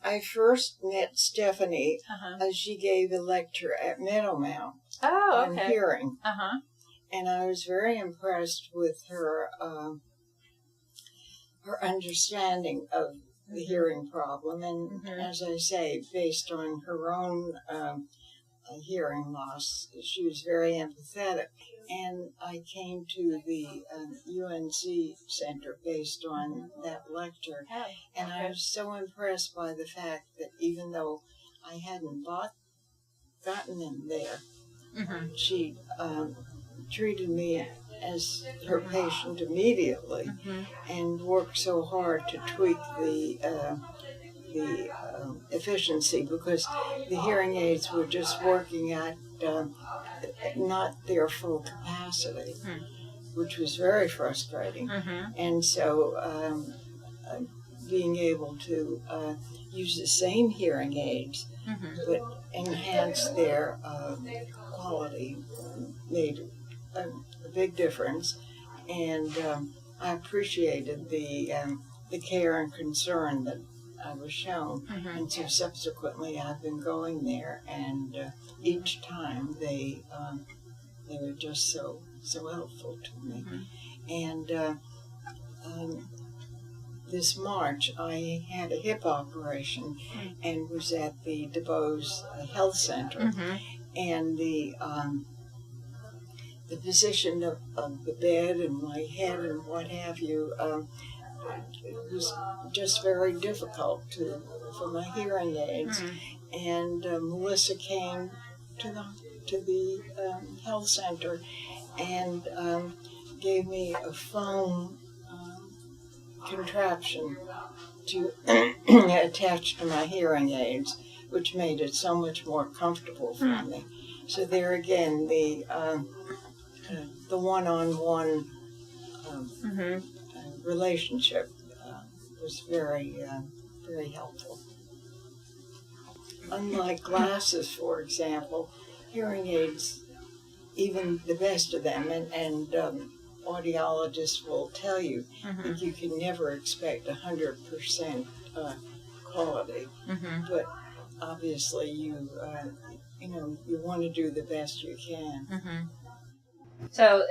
I first met Stephanie as she gave a lecture at Meadowmount on hearing. And I was very impressed with her her understanding of the hearing problem. And as I say, based on her own hearing loss, she was very empathetic. And I came to the UNC Center based on that lecture. And I was so impressed by the fact that even though I hadn't gotten in there, she treated me as her patient immediately and worked so hard to tweak the efficiency, because the hearing aids were just working at not their full capacity, which was very frustrating. And so being able to use the same hearing aids but enhance their quality made a big difference. And I appreciated the care and concern that I was shown. And so subsequently I've been going there, and each time they were just so helpful to me. And this March I had a hip operation and was at the DuBose Health Center, and the position of the bed and my head and what have you, it was just very difficult for my hearing aids. And Melissa came to the health center and gave me a foam contraption to attach to my hearing aids, which made it so much more comfortable for me. So there again, the one-on-one relationship was very helpful. Unlike glasses, for example, hearing aids, even the best of them, and audiologists will tell you that you can never expect 100% quality, but obviously you want to do the best you can. So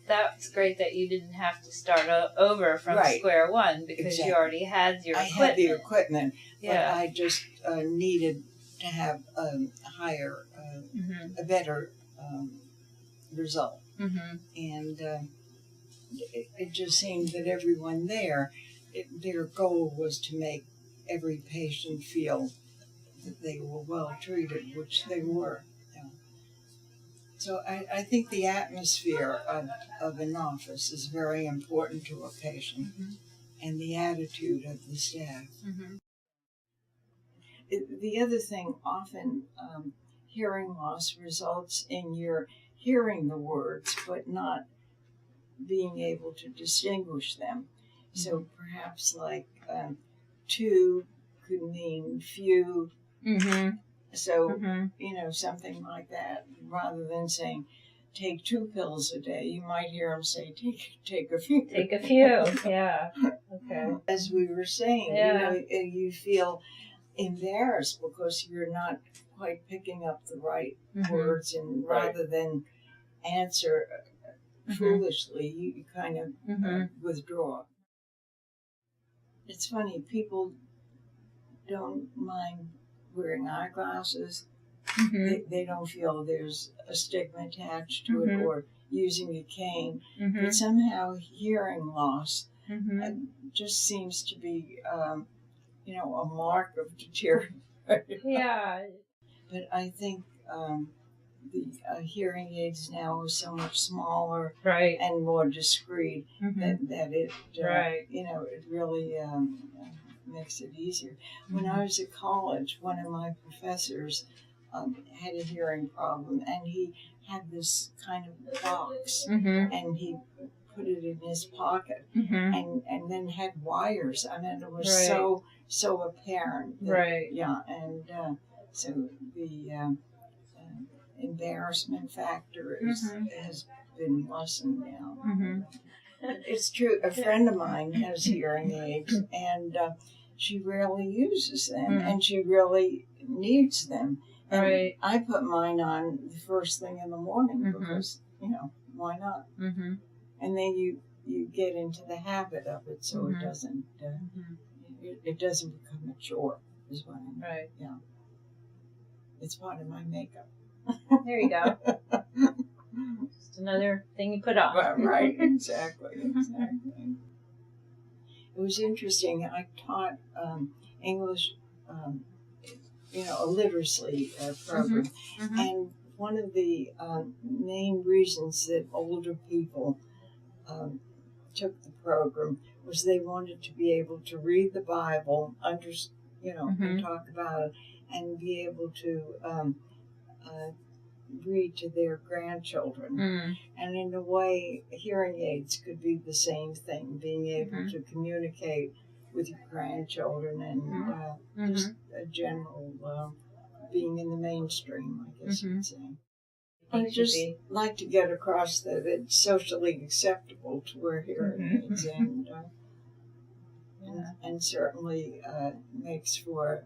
that's great that you didn't have to start over from square one, because you already had your equipment. I had the equipment, but I just needed to have a higher, a better result. And it just seemed that everyone there, their goal was to make every patient feel that they were well treated, which they were. So I think the atmosphere of an office is very important to a patient, and the attitude of the staff. The other thing, often hearing loss results in your hearing the words but not being able to distinguish them. So perhaps like two could mean few. So, something like that. Rather than saying, take 2 pills a day, you might hear them say, take a few. Take a few, yeah. Okay. As we were saying, you feel embarrassed because you're not quite picking up the right words, and rather than answer foolishly, you kind of withdraw. It's funny, people don't mind wearing eyeglasses. They don't feel there's a stigma attached to it, or using a cane. But somehow hearing loss just seems to be, a mark of deterioration. Yeah. But I think the hearing aids now are so much smaller and more discreet that it, it really makes it easier. When I was at college, one of my professors had a hearing problem, and he had this kind of box, and he put it in his pocket, and then had wires. I mean, it was so apparent. That, yeah, and so the embarrassment factor has been lessened down. It's true. A friend of mine has hearing aids, and she rarely uses them, and she really needs them. And right. I put mine on the first thing in the morning because, why not? Mm-hmm. And then you get into the habit of it, so it doesn't it doesn't become a chore. Is what I mean. Right. Yeah. It's part of my makeup. There you go. Just another thing you put on. Right. Exactly. It was interesting. I taught English, a literacy program, and one of the main reasons that older people took the program was they wanted to be able to read the Bible, and talk about it, and be able to read to their grandchildren. And in a way, hearing aids could be the same thing, being able to communicate with your grandchildren and just a general being in the mainstream, I guess you'd say. I just like to get across that it's socially acceptable to wear hearing aids, and certainly makes for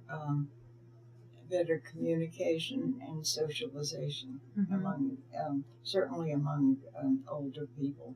better communication and socialization among older people.